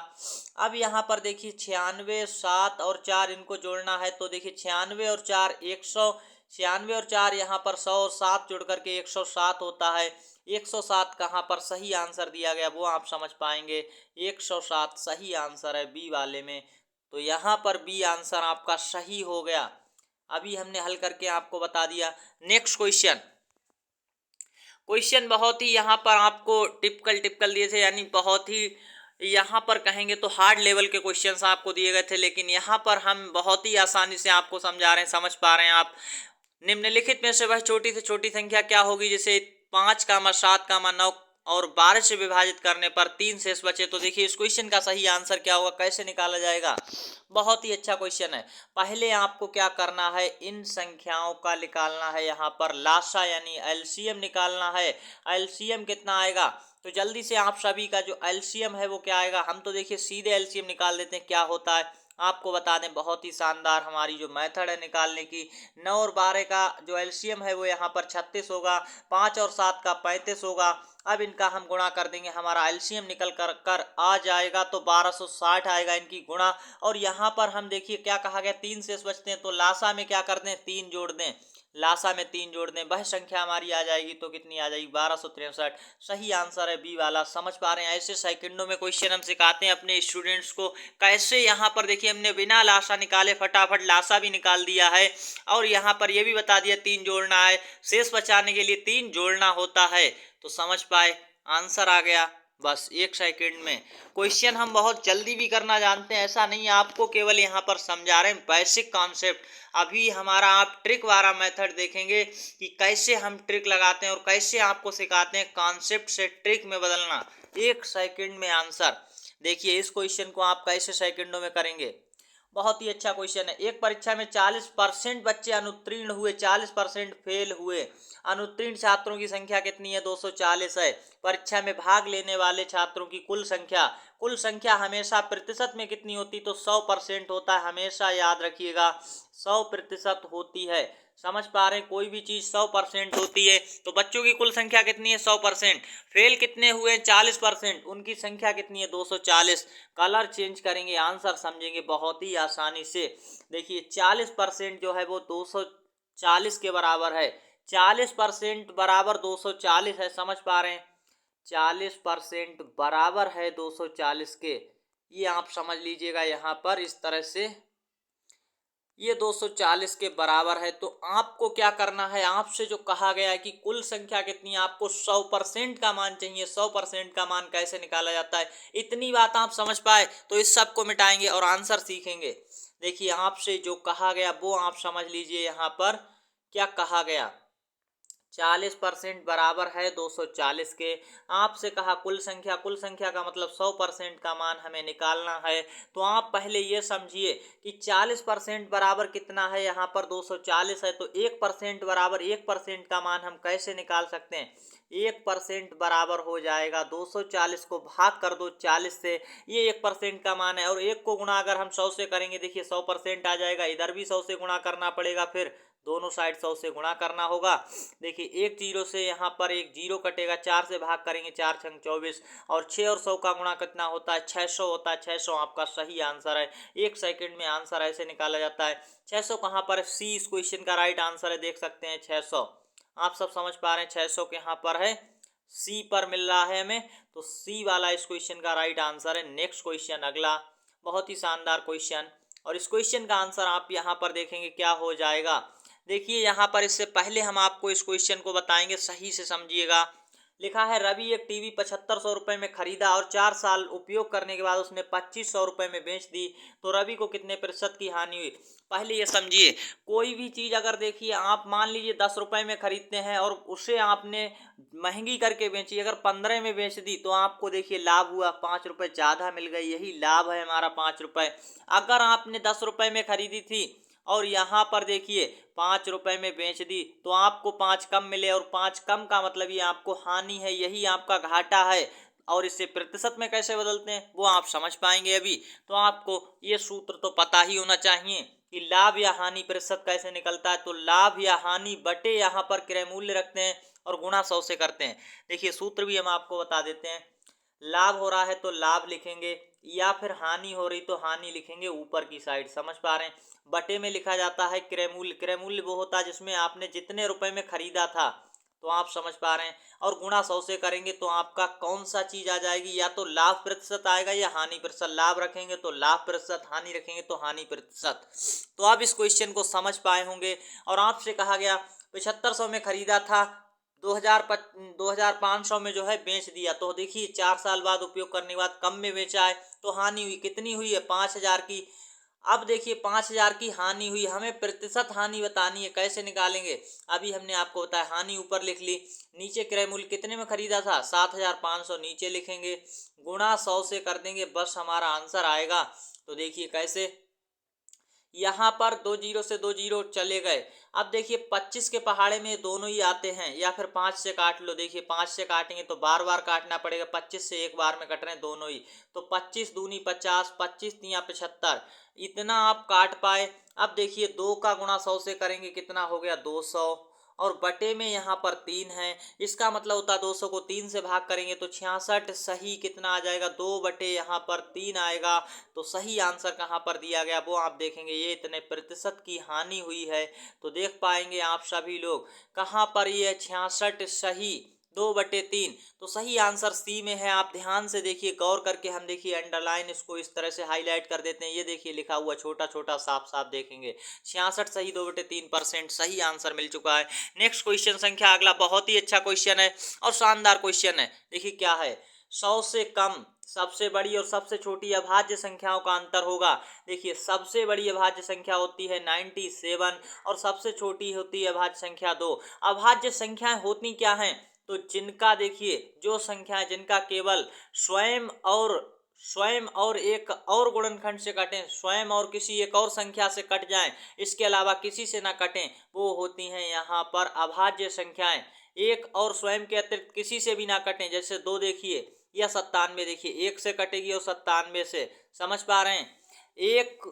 अब यहाँ पर देखिए 96, 7 और 4 इनको जोड़ना है, तो देखिए 96 और 4 100, 96 और 4 यहाँ पर 100 और 7 जोड़ करके 107 होता है। 107 कहाँ पर सही आंसर दिया गया वो आप समझ पाएंगे, 107 सही आंसर है बी वाले में। तो यहाँ पर बी आंसर आपका सही हो गया। अभी हमने हल करके आपको बता दिया। नेक्स्ट क्वेश्चन, क्वेश्चन बहुत ही यहाँ पर आपको टिपिकल दिए थे, यानी बहुत ही यहाँ पर कहेंगे तो हार्ड लेवल के क्वेश्चंस आपको दिए गए थे, लेकिन यहाँ पर हम बहुत ही आसानी से आपको समझा रहे हैं, समझ पा रहे हैं आप। निम्नलिखित में से वह छोटी से छोटी संख्या क्या होगी जिसे 5, 7, 9 और 12 से विभाजित करने पर 3 शेष बचे। तो देखिए इस क्वेश्चन का सही आंसर क्या होगा, कैसे निकाला जाएगा। बहुत ही अच्छा क्वेश्चन है। पहले आपको क्या करना है, इन संख्याओं का निकालना है, यहाँ पर लासा यानी एलसीएम निकालना है। एलसीएम कितना आएगा, तो जल्दी से आप सभी का जो एलसीएम है वो क्या आएगा। हम तो देखिए सीधे एलसीएम निकाल देते हैं, क्या होता है आपको बता दें, बहुत ही शानदार हमारी जो मेथड है निकालने की। 9 और 12 का जो एलसीएम है वो यहाँ पर 36 होगा, 5 और 7 का 35 होगा। अब इनका हम गुणा कर देंगे, हमारा एलसीएम निकल कर आ जाएगा, तो 1260 आएगा इनकी गुणा। और यहाँ पर हम देखिए क्या कहा गया, 3 शेष बचते हैं, तो लासा में क्या कर दें, 3 जोड़ दें, लासा में 3 जोड़ दें, वह संख्या हमारी आ जाएगी, तो कितनी आ जाएगी 1263। सही आंसर है बी वाला, समझ पा रहे हैं। ऐसे सेकंडों में क्वेश्चन हम सिखाते हैं अपने स्टूडेंट्स को कैसे। यहाँ पर देखिए हमने बिना लासा निकाले फटाफट लासा भी निकाल दिया है, और यहाँ पर यह भी बता दिया 3 जोड़ना है, शेष बचाने के लिए 3 जोड़ना होता है। तो समझ पाए, आंसर आ गया बस 1 सेकंड में। क्वेश्चन हम बहुत जल्दी भी करना जानते हैं, ऐसा नहीं है, आपको केवल यहाँ पर समझा रहे हैं बेसिक कॉन्सेप्ट। अभी हमारा आप ट्रिक वाला मेथड देखेंगे कि कैसे हम ट्रिक लगाते हैं और कैसे आपको सिखाते हैं कॉन्सेप्ट से ट्रिक में बदलना। 1 सेकंड में आंसर। देखिए इस क्वेश्चन को आप कैसे सेकंडों में करेंगे, बहुत ही अच्छा क्वेश्चन है। एक परीक्षा में 40% बच्चे अनुत्तीर्ण हुए, 40% फेल हुए। अनुत्तीर्ण छात्रों की संख्या कितनी है, 240 है। परीक्षा में भाग लेने वाले छात्रों की कुल संख्या हमेशा प्रतिशत में कितनी होती, तो 100% होता है, हमेशा याद रखिएगा 100% होती है। समझ पा रहे हैं, कोई भी चीज 100% होती है। तो बच्चों की कुल संख्या कितनी है, 100%। फेल कितने हुए, 40%, उनकी संख्या कितनी है, 240। कलर चेंज करेंगे, आंसर समझेंगे बहुत ही आसानी से। देखिए 40% जो है वो 240 के बराबर है, 40% बराबर 240 है, समझ पा रहे हैं, 40% बराबर है 240 के। ये आप समझ लीजिएगा यहाँ पर इस तरह से, ये 240 के बराबर है। तो आपको क्या करना है, आपसे जो कहा गया है कि कुल संख्या कितनी है, आपको 100% का मान चाहिए। 100% का मान कैसे निकाला जाता है, इतनी बात आप समझ पाए तो इस सब को मिटाएंगे और आंसर सीखेंगे। देखिए आपसे जो कहा गया वो आप समझ लीजिए। यहाँ पर क्या कहा गया, 40% बराबर है 240 के। आपसे कहा कुल संख्या, कुल संख्या का मतलब 100% का मान हमें निकालना है। तो आप पहले ये समझिए कि 40% बराबर कितना है, यहाँ पर 240 है, तो 1% बराबर 1% का मान हम कैसे निकाल सकते हैं। 1% बराबर हो जाएगा 240 को भाग कर दो 40 से, ये 1% का मान है। और 1 को गुणा अगर हम 100 से करेंगे, देखिए 100% आ जाएगा। इधर भी 100 से गुणा करना पड़ेगा, फिर दोनों साइड 100 से गुणा करना होगा। देखिए एक जीरो से यहाँ पर एक जीरो कटेगा, 4 से भाग करेंगे, 4 छंग 24, और 6 और 100 का गुणा कितना होता है, 600 होता है। 600 आपका सही आंसर है। 1 सेकंड में आंसर ऐसे निकाला जाता है। 600 कहाँ पर है, सी इस क्वेश्चन का राइट आंसर है, देख सकते हैं 600। आप सब समझ पा रहे हैं, 600 के यहाँ पर है, सी पर मिल रहा है हमें, तो सी वाला इस क्वेश्चन का राइट आंसर है। नेक्स्ट क्वेश्चन अगला, बहुत ही शानदार क्वेश्चन, और इस क्वेश्चन का आंसर आप यहाँ पर देखेंगे क्या हो जाएगा। देखिए यहाँ पर इससे पहले हम आपको इस क्वेश्चन को बताएंगे, सही से समझिएगा। लिखा है रवि एक टीवी 7500 रुपये में खरीदा और 4 साल उपयोग करने के बाद उसने 2500 रुपये में बेच दी, तो रवि को कितने प्रतिशत की हानि हुई। पहले ये समझिए, कोई भी चीज़ अगर देखिए आप मान लीजिए 10 रुपये में खरीदते हैं और उसे आपने महंगी करके बेची, अगर 15 में बेच दी तो आपको देखिए लाभ हुआ, 5 रुपये ज़्यादा मिल गई, यही लाभ है हमारा 5 रुपये। अगर आपने 10 रुपये में खरीदी थी और यहाँ पर देखिए 5 रुपये में बेच दी, तो आपको 5 कम मिले, और 5 कम का मतलब ये आपको हानि है, यही आपका घाटा है। और इसे प्रतिशत में कैसे बदलते हैं वो आप समझ पाएंगे अभी। तो आपको ये सूत्र तो पता ही होना चाहिए कि लाभ या हानि प्रतिशत कैसे निकलता है। तो लाभ या हानि बटे यहाँ पर क्रय मूल्य रखते हैं और गुणा 100 से करते हैं। देखिए सूत्र भी हम आपको बता देते हैं। लाभ हो रहा है तो लाभ लिखेंगे, या फिर हानि हो रही तो हानि लिखेंगे ऊपर की साइड, समझ पा रहे हैं। बटे में लिखा जाता है क्रय मूल्य। क्रय मूल्य वो होता है जिसमें आपने जितने रुपए में खरीदा था, तो आप समझ पा रहे हैं। और गुणा 100 से करेंगे तो आपका कौन सा चीज आ जाएगी, या तो लाभ प्रतिशत आएगा या हानि प्रतिशत। लाभ रखेंगे तो लाभ प्रतिशत, हानि रखेंगे तो हानि प्रतिशत। तो आप इस क्वेश्चन को समझ पाए होंगे। और आपसे कहा गया 7500 में खरीदा था, 2500 में जो है बेच दिया, तो देखिए 4 साल बाद उपयोग करने के बाद कम में बेचा है, तो हानि हुई, कितनी हुई है, 5000 की। अब देखिए 5000 की हानि हुई, हमें प्रतिशत हानि बतानी है, कैसे निकालेंगे। अभी हमने आपको बताया, हानि ऊपर लिख ली, नीचे क्रय मूल्य कितने में खरीदा था, 7500, नीचे लिखेंगे, गुणा 100 से कर देंगे, बस हमारा आंसर आएगा। तो देखिए कैसे, यहाँ पर 2 जीरो से 2 जीरो चले गए। अब देखिए 25 के पहाड़े में दोनों ही आते हैं, या फिर 5 से काट लो। देखिए 5 से काटेंगे तो बार बार काटना पड़ेगा, 25 से एक बार में कट रहे हैं दोनों ही, तो 25 दूनी 50, 25 तिया 75, इतना आप काट पाए। अब देखिए 2 का गुणा 100 से करेंगे, कितना हो गया, 200, और बटे में यहाँ पर 3 है, इसका मतलब होता है 200 को 3 से भाग करेंगे तो 66। सही कितना आ जाएगा, 2 बटे यहाँ पर 3 आएगा। तो सही आंसर कहाँ पर दिया गया वो आप देखेंगे, ये इतने प्रतिशत की हानि हुई है। तो देख पाएंगे आप सभी लोग कहाँ पर ये 66 सही, 2/3। तो सही आंसर सी में है। आप ध्यान से देखिए, गौर करके हम देखिए अंडरलाइन इसको इस तरह से हाईलाइट कर देते हैं, ये देखिए लिखा हुआ छोटा छोटा साफ साफ देखेंगे, 66 सही, 2/3% सही आंसर मिल चुका है। नेक्स्ट क्वेश्चन संख्या अगला, बहुत ही अच्छा क्वेश्चन है और शानदार क्वेश्चन है। देखिए क्या है, 100 से कम सबसे बड़ी और सबसे छोटी अभाज्य संख्याओं का अंतर होगा। देखिए सबसे बड़ी अभाज्य संख्या होती है 97 और सबसे छोटी होती है अभाज्य संख्या 2। अभाज्य संख्याएं होती क्या हैं, तो जिनका देखिए जो संख्याएं जिनका केवल स्वयं और एक और गुणनखंड से कटें, स्वयं और किसी एक और संख्या से कट जाएं, इसके अलावा किसी से ना कटें, वो होती हैं यहाँ पर अभाज्य संख्याएं। एक और स्वयं के अतिरिक्त किसी से भी ना कटें, जैसे 2 देखिए या 97, देखिए 1 से कटेगी और 97 से, समझ पा रहे हैं। एक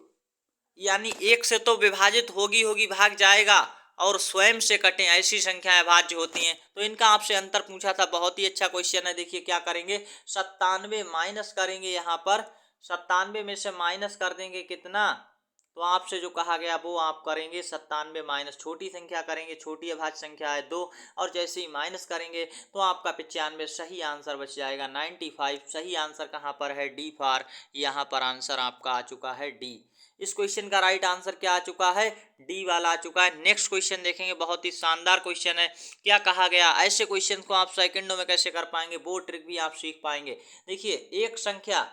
यानी 1 से तो विभाजित होगी भाग जाएगा, और स्वयं से कटें, ऐसी संख्याएं अभाज्य होती हैं। तो इनका आपसे अंतर पूछा था, बहुत ही अच्छा क्वेश्चन है। देखिए क्या करेंगे, 97 माइनस करेंगे, यहाँ पर 97 में से माइनस कर देंगे कितना, तो आपसे जो कहा गया वो आप करेंगे, 97 माइनस छोटी संख्या करेंगे, छोटी अभाज्य संख्या है 2, और जैसे ही माइनस करेंगे तो आपका 95 सही आंसर बच जाएगा, 95 सही आंसर कहाँ पर है, डी फॉर, यहाँ पर आंसर आपका आ चुका है डी। इस क्वेश्चन का राइट आंसर क्या आ चुका है, डी वाला आ चुका है। नेक्स्ट क्वेश्चन देखेंगे, बहुत ही शानदार क्वेश्चन है। क्या कहा गया, ऐसे क्वेश्चन को आप सेकंडों में कैसे कर पाएंगे, वो ट्रिक भी आप सीख पाएंगे। देखिए एक संख्या,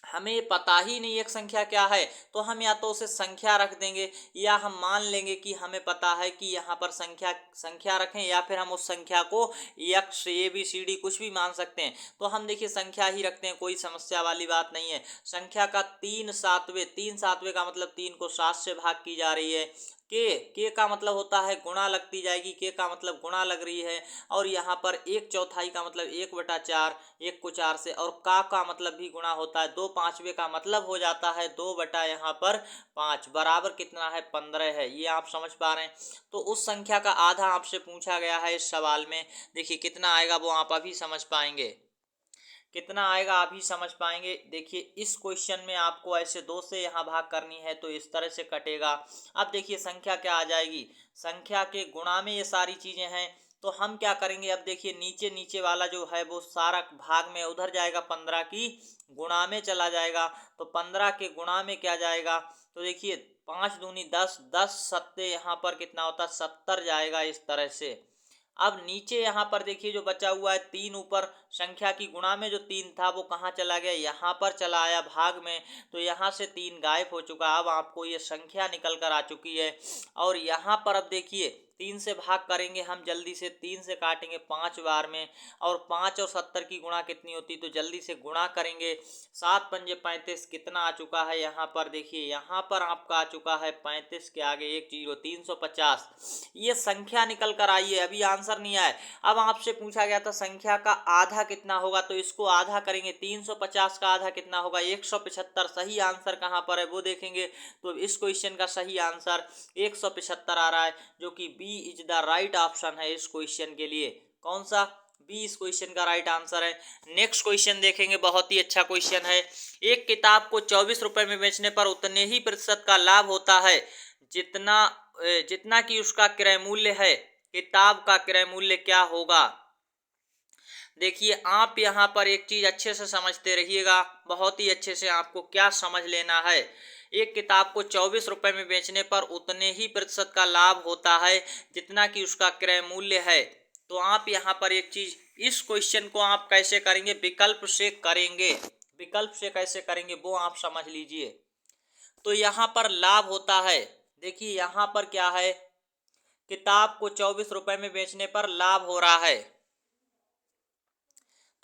हमें पता ही नहीं एक संख्या क्या है, तो हम या तो उसे संख्या रख देंगे, या हम मान लेंगे कि हमें पता है कि यहाँ पर संख्या रखें, या फिर हम उस संख्या को x ABCD कुछ भी मान सकते हैं। तो हम देखिए संख्या ही रखते हैं, कोई समस्या वाली बात नहीं है। संख्या का 3/7 का मतलब 3 को 7 से भाग की जा रही है। के का मतलब होता है गुणा लगती जाएगी, के का मतलब गुणा लग रही है। और यहाँ पर 1/4 का मतलब 1/4, 1 को 4 से, और का मतलब भी गुणा होता है। 2/5 का मतलब हो जाता है 2 बटा यहाँ पर 5, बराबर कितना है, 15 है। ये आप समझ पा रहे हैं। तो उस संख्या का आधा आपसे पूछा गया है इस सवाल में। देखिए कितना आएगा वो आप अभी समझ पाएंगे, कितना आएगा अभी समझ पाएंगे। देखिए इस क्वेश्चन में आपको ऐसे 2 से यहाँ भाग करनी है तो इस तरह से कटेगा। अब देखिए संख्या क्या आ जाएगी, संख्या के गुणा में ये सारी चीजें हैं, तो हम क्या करेंगे, अब देखिए नीचे नीचे वाला जो है वो सारा भाग में उधर जाएगा, 15 की गुणा में चला जाएगा। तो 15 के गुणा में क्या जाएगा, तो देखिए 5 दूनी 10, 10 सत्ते यहाँ पर कितना होता है, 70 जाएगा इस तरह से। अब नीचे यहाँ पर देखिए जो बचा हुआ है 3, ऊपर संख्या की गुणा में जो 3 था वो कहाँ चला गया, यहाँ पर चला आया भाग में। तो यहाँ से 3 गायब हो चुका। अब आपको ये संख्या निकल कर आ चुकी है। और यहाँ पर अब देखिए 3 से भाग करेंगे हम, जल्दी से 3 से काटेंगे 5 बार में, और 5 और 70 की गुणा कितनी होती, तो जल्दी से गुणा करेंगे। 7 पंजे 35, कितना आ चुका है यहाँ पर, देखिए यहाँ पर आपका आ चुका है 35 के आगे 1 0, 350। ये संख्या निकल कर आई है, अभी आंसर नहीं आया। अब आपसे पूछा गया था संख्या का आधा कितना होगा, तो इसको आधा करेंगे, 350 का आधा कितना होगा, 175। सही आंसर कहाँ पर है वो देखेंगे। तो इस क्वेश्चन का सही आंसर 175 आ रहा है, जो कि B is the right option है इस क्वेश्चन के लिए। कौन सा, बी इस क्वेश्चन का राइट आंसर है। नेक्स्ट क्वेश्चन देखेंगे, बहुत ही अच्छा क्वेश्चन है। एक किताब को 24 रुपए में बेचने पर उतने ही प्रतिशत का लाभ होता है जितना कि उसका क्रय मूल्य है। किताब का क्रय मूल्य क्या होगा। देखिए आप यहाँ पर एक चीज अच्छे से समझते रहिएगा, बहुत ही अच्छे से आपको क्या समझ लेना है। एक किताब को 24 रुपए में बेचने पर उतने ही प्रतिशत का लाभ होता है जितना कि उसका क्रय मूल्य है। तो आप यहाँ पर एक चीज, इस क्वेश्चन को आप कैसे करेंगे, विकल्प से करेंगे। विकल्प से कैसे करेंगे वो आप समझ लीजिए। तो यहाँ पर लाभ होता है, देखिए यहाँ पर क्या है, किताब को 24 रुपए में बेचने पर लाभ हो रहा है।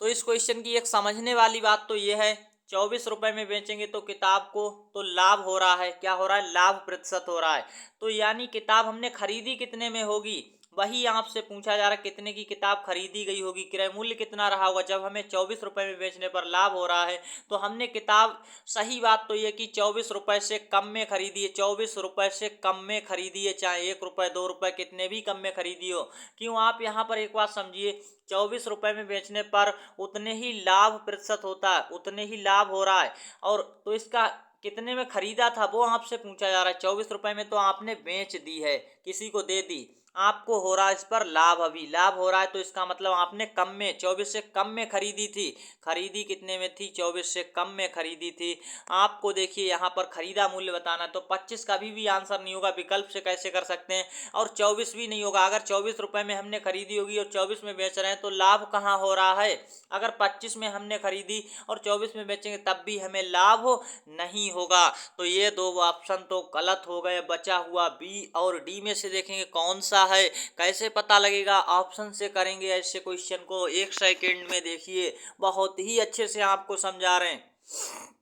तो इस क्वेश्चन की एक समझने वाली बात तो ये है, 24 रुपए में बेचेंगे तो किताब को तो लाभ हो रहा है, क्या हो रहा है, लाभ प्रतिशत हो रहा है। तो यानी किताब हमने खरीदी कितने में होगी, वही आपसे पूछा जा रहा है कितने की किताब खरीदी गई होगी, क्रय मूल्य कितना रहा होगा। जब हमें 24 रुपए में बेचने पर लाभ हो रहा है तो हमने किताब, सही बात तो ये कि 24 रुपए से कम में खरीदी है, 24 रुपए से कम में खरीदी है, चाहे 1 रुपए 2 रुपए कितने भी कम में खरीदी हो। क्यों, आप यहाँ पर एक बात समझिए, 24 रुपए में बेचने पर उतने ही लाभ प्रतिशत होता है, उतने ही लाभ हो रहा है। और तो इसका कितने में खरीदा था वो आपसे पूछा जा रहा है। 24 रुपए में तो आपने बेच दी है, किसी को दे दी, आपको हो रहा है इस पर लाभ, अभी लाभ हो रहा है। तो इसका मतलब आपने कम में, 24 से कम में खरीदी थी। खरीदी कितने में थी, 24 से कम में खरीदी थी। आपको देखिए यहाँ पर खरीदा मूल्य बताना है, तो 25 का भी आंसर नहीं होगा, विकल्प से कैसे कर सकते हैं। और 24 भी नहीं होगा। अगर 24 रुपए में हमने खरीदी होगी और 24 में बेच रहे हैं तो लाभ कहाँ हो रहा है। अगर 25 में हमने खरीदी और 24 में बेचेंगे तब भी हमें लाभ नहीं होगा। तो ये दो ऑप्शन तो गलत हो गए, बचा हुआ बी और डी में से देखेंगे कौन सा है। कैसे पता लगेगा, ऑप्शन से करेंगे ऐसे क्वेश्चन को। 1 सेकंड में देखिए, बहुत ही अच्छे से आपको समझा रहे हैं।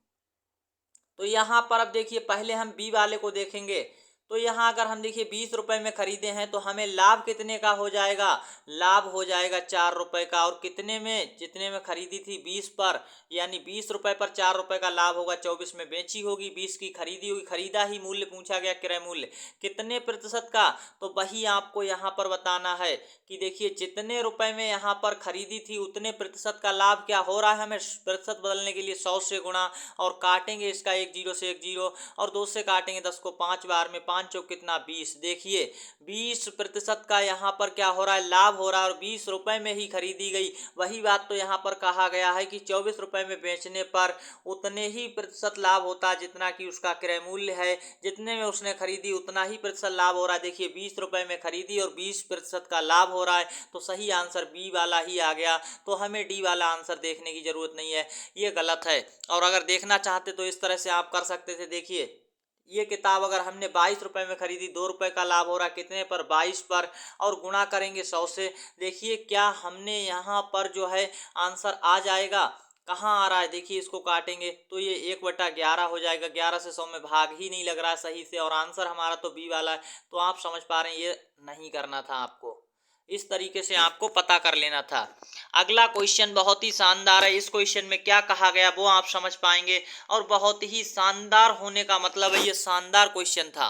तो यहाँ पर अब देखिए, पहले हम बी वाले को देखेंगे। तो यहाँ अगर हम देखिए 20 रुपए में खरीदे हैं तो हमें लाभ कितने का हो जाएगा, लाभ हो जाएगा 4 रुपए का। और कितने में, जितने में खरीदी थी 20 पर, यानी 20 रुपए पर 4 रुपए का लाभ होगा। 24 में बेची होगी, 20 की खरीदी होगी, खरीदा ही मूल्य पूछा गया, क्रय मूल्य कितने प्रतिशत का। तो वही आपको यहाँ पर बताना है कि देखिए जितने रुपए में यहाँ पर खरीदी थी उतने प्रतिशत का लाभ क्या हो रहा है। हमें प्रतिशत बदलने के लिए 100 से गुणा, और काटेंगे इसका 1 0 से 1 0, और 2 से काटेंगे 10 को 5 बार में, 5 चौक कितना 20। देखिए 20% का यहाँ पर क्या हो रहा है, लाभ हो रहा है और 20 रुपए में ही खरीदी गई। वही बात तो यहाँ पर कहा गया है कि 24 रुपए में बेचने पर उतने ही प्रतिशत लाभ होता है जितना कि उसका क्रय मूल्य है। जितने में उसने खरीदी उतना ही प्रतिशत लाभ हो रहा है। देखिए 20 रुपए में खरीदी और 20% का लाभ हो रहा है, तो सही आंसर बी वाला ही आ गया। तो हमें डी वाला आंसर देखने की जरूरत नहीं है, ये गलत है। और अगर देखना चाहते तो इस तरह से आप कर सकते थे। देखिए ये किताब अगर हमने 22 रुपए में खरीदी, 2 रुपए का लाभ हो रहा है कितने पर, 22 पर, और गुणा करेंगे 100 से। देखिए क्या हमने यहाँ पर जो है आंसर आ जाएगा, कहाँ आ रहा है, देखिए इसको काटेंगे तो ये 1/11 हो जाएगा। 11 से 100 में भाग ही नहीं लग रहा है सही से, और आंसर हमारा तो बी वाला है। तो आप समझ पा रहे हैं ये नहीं करना था आपको, इस तरीके से आपको पता कर लेना था। अगला क्वेश्चन बहुत ही शानदार है। इस क्वेश्चन में क्या कहा गया वो आप समझ पाएंगे, और बहुत ही शानदार होने का मतलब है ये शानदार क्वेश्चन था।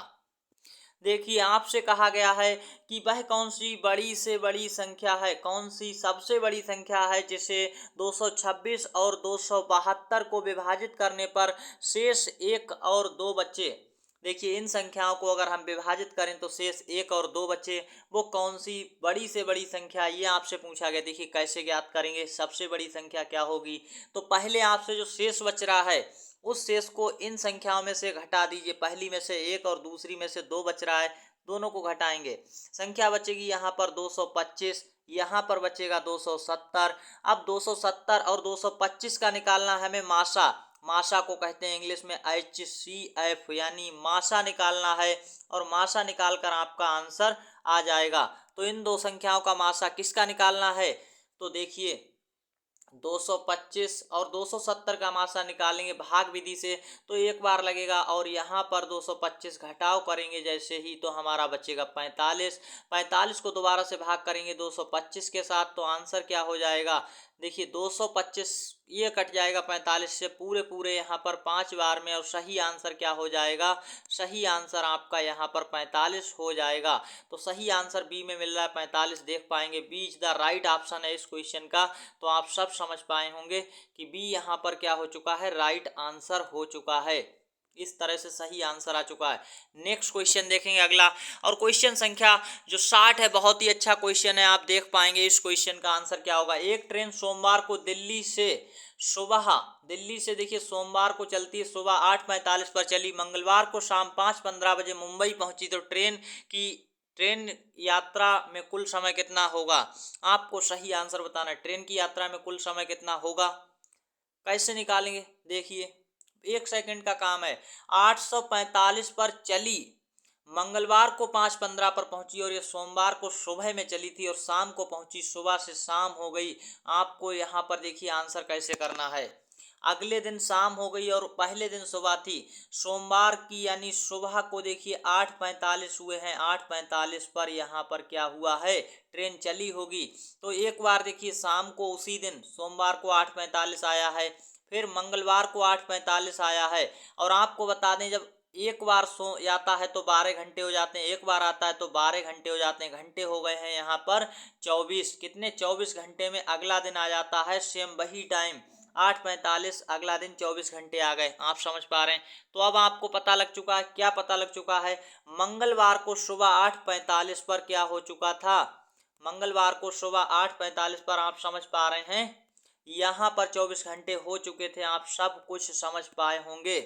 देखिए आपसे कहा गया है कि वह कौन सी बड़ी से बड़ी संख्या है, कौन सी सबसे बड़ी संख्या है जिसे 226 और 272 को विभाजित करने पर शेष 1 और 2 बचे। देखिए इन संख्याओं को अगर हम विभाजित करें तो शेष 1 और 2 बचे, वो कौन सी बड़ी से बड़ी संख्या है, ये आपसे पूछा गया। देखिए कैसे ज्ञात करेंगे सबसे बड़ी संख्या क्या होगी। तो पहले आपसे जो शेष बच रहा है उस शेष को इन संख्याओं में से घटा दीजिए। पहली में से 1 और दूसरी में से 2 बच रहा है, दोनों को घटाएंगे, संख्या बचेगी यहाँ पर 225, यहाँ पर बचेगा 270। अब 270 और 225 का निकालना है हमें मासा, मासा को कहते हैं इंग्लिश में HCF, यानी मासा निकालना है, और मासा निकाल कर आपका आंसर आ जाएगा। तो इन दो संख्याओं का मासा किसका निकालना है, तो देखिए 225 और 270 का मासा निकालेंगे भाग विधि से, तो एक बार लगेगा, और यहाँ पर 225 घटाव करेंगे जैसे ही, तो हमारा बचेगा 45। 45 को दोबारा से भाग करेंगे 225 के साथ, तो आंसर क्या हो जाएगा, देखिए 225 ये कट जाएगा 45 से पूरे पूरे यहाँ पर 5 बार में, और सही आंसर क्या हो जाएगा, सही आंसर आपका यहाँ पर 45 हो जाएगा। तो सही आंसर बी में मिल रहा है 45, देख पाएंगे B is the right option है इस क्वेश्चन का। तो आप सब समझ पाए होंगे कि बी यहाँ पर क्या हो चुका है, राइट आंसर हो चुका है। इस तरह से सही आंसर आ चुका है। नेक्स्ट क्वेश्चन देखेंगे अगला, और क्वेश्चन संख्या जो 60 है, बहुत ही अच्छा क्वेश्चन है। आप देख पाएंगे इस क्वेश्चन का आंसर क्या होगा। एक ट्रेन सोमवार को दिल्ली से देखिए सोमवार को चलती है, सुबह 8:45 पर चली, मंगलवार को शाम 5:15 बजे मुंबई पहुंची। तो ट्रेन यात्रा में कुल समय कितना होगा, आपको सही आंसर बताना है। ट्रेन की यात्रा में कुल समय कितना होगा, कैसे निकालेंगे, देखिए 1 सेकंड का काम है। 845 पर चली, मंगलवार को 5:15 पर पहुंची, और ये सोमवार को सुबह में चली थी और शाम को पहुंची, सुबह से शाम हो गई। आपको यहाँ पर देखिए आंसर कैसे करना है। अगले दिन शाम हो गई और पहले दिन सुबह थी, सोमवार की यानी सुबह को देखिए 8:45 हुए हैं, 8:45 पर यहाँ पर क्या हुआ है, ट्रेन चली होगी। तो एक बार देखिए शाम को उसी दिन सोमवार को 8:45 आया है, फिर मंगलवार को 8:45 आया है। और आपको बता दें जब एक बार आता है तो 12 घंटे हो जाते हैं, एक बार आता है तो 12 घंटे हो जाते हैं, घंटे हो गए हैं यहाँ पर 24। कितने, 24 घंटे में अगला दिन आ जाता है, सेम वही टाइम 8:45, अगला दिन 24 घंटे आ गए। आप समझ पा रहे हैं। तो अब आपको पता लग चुका है, क्या पता लग चुका है, मंगलवार को सुबह 8:45 पर क्या हो चुका था, मंगलवार को सुबह 8:45 पर आप समझ पा रहे हैं यहाँ पर 24 घंटे हो चुके थे। आप सब कुछ समझ पाए होंगे।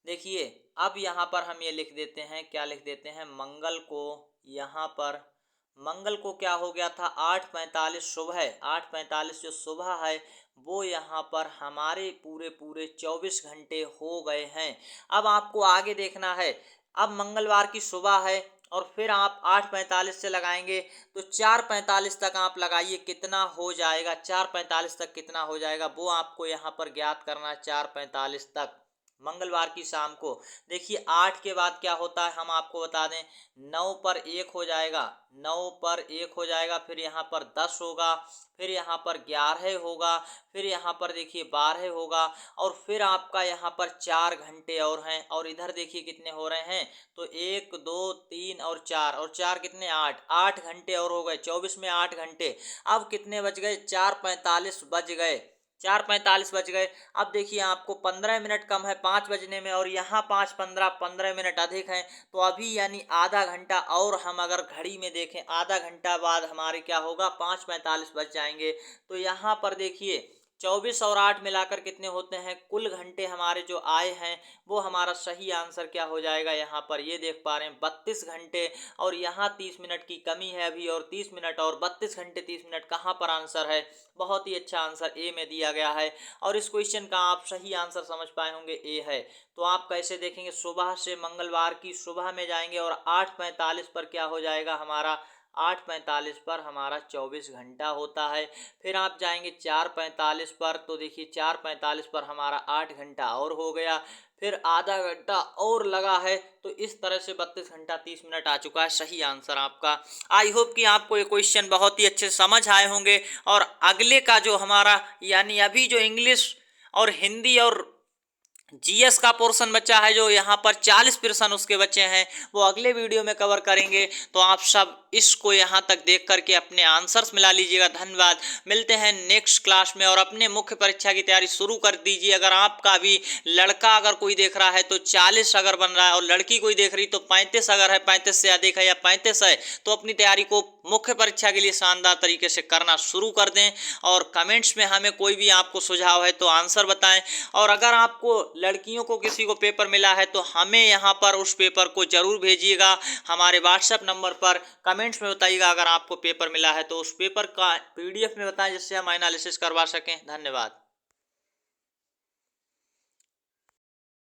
देखिए अब यहाँ पर हम ये लिख देते हैं, क्या लिख देते हैं, मंगल को, यहाँ पर मंगल को क्या हो गया था, 8:45 सुबह, 8:45 जो सुबह है वो यहाँ पर हमारे पूरे पूरे 24 घंटे हो गए हैं। अब आपको आगे देखना है। अब मंगलवार की सुबह है और फिर आप 8:45 से लगाएंगे तो 4:45 तक आप लगाइए, कितना हो जाएगा, 4:45 तक कितना हो जाएगा वो आपको यहाँ पर ज्ञात करना है। 4:45 तक मंगलवार की शाम को देखिए 8 के बाद क्या होता है हम आपको बता दें, 9 पर 1 हो जाएगा, 9 पर 1 हो जाएगा, फिर यहाँ पर 10 होगा, फिर यहाँ पर 11 होगा, फिर यहाँ पर देखिए 12 होगा, और फिर आपका यहाँ पर 4 घंटे और हैं। और इधर देखिए कितने हो रहे हैं, तो 1 2 3 और 4 कितने, 8 घंटे और हो गए, 24 में 8 घंटे। अब कितने बज गए, 4:45 बज गए। 4:45 बज गए। अब देखिए आपको 15 मिनट कम है 5 बजने में, और यहाँ 5:15 15 मिनट अधिक हैं। तो अभी यानी आधा घंटा और हम अगर घड़ी में देखें, आधा घंटा बाद हमारे क्या होगा, 5:45 बज जाएंगे। तो यहाँ पर देखिए 24 और 8 मिलाकर कितने होते हैं, कुल घंटे हमारे जो आए हैं वो हमारा सही आंसर क्या हो जाएगा, यहाँ पर ये देख पा रहे हैं 32 घंटे। और यहाँ 30 मिनट की कमी है अभी, और 30 मिनट और 32 घंटे 30 मिनट कहाँ पर आंसर है, बहुत ही अच्छा आंसर ए में दिया गया है। और इस क्वेश्चन का आप सही आंसर समझ पाए होंगे, ए है। तो आप कैसे देखेंगे, सुबह से मंगलवार की सुबह में जाएंगे और 8:45 पर क्या हो जाएगा हमारा, 8:45 पर हमारा 24 घंटा होता है। फिर आप जाएंगे 4:45 पर, तो देखिए 4:45 पर हमारा 8 घंटा और हो गया। फिर आधा घंटा और लगा है, तो इस तरह से 32 घंटा 30 मिनट आ चुका है सही आंसर आपका। आई होप कि आपको ये क्वेश्चन बहुत ही अच्छे समझ आए होंगे। और अगले का जो हमारा यानी अभी जो इंग्लिश और हिंदी और जीएस का पोर्शन बचा है, जो यहाँ पर 40% उसके बच्चे हैं, वो अगले वीडियो में कवर करेंगे। तो आप सब इसको यहाँ तक देख करके अपने आंसर्स मिला लीजिएगा। धन्यवाद, मिलते हैं नेक्स्ट क्लास में। और अपने मुख्य परीक्षा की तैयारी शुरू कर दीजिए। अगर आपका भी लड़का अगर कोई देख रहा है तो 40 अगर बन रहा है, और लड़की कोई देख रही तो 35 अगर है, 35 से अधिक है या 35 है, तो अपनी तैयारी को मुख्य परीक्षा के लिए शानदार तरीके से करना शुरू कर दें। और कमेंट्स में हमें कोई भी आपको सुझाव है तो आंसर बताएं। और अगर आपको लड़कियों को किसी को पेपर मिला है तो हमें यहाँ पर उस पेपर को जरूर भेजिएगा हमारे व्हाट्सएप नंबर पर। कमेंट्स में बताइएगा अगर आपको पेपर मिला है तो उस पेपर का PDF में बताएं, जिससे हम एनालिसिस करवा सकें। धन्यवाद।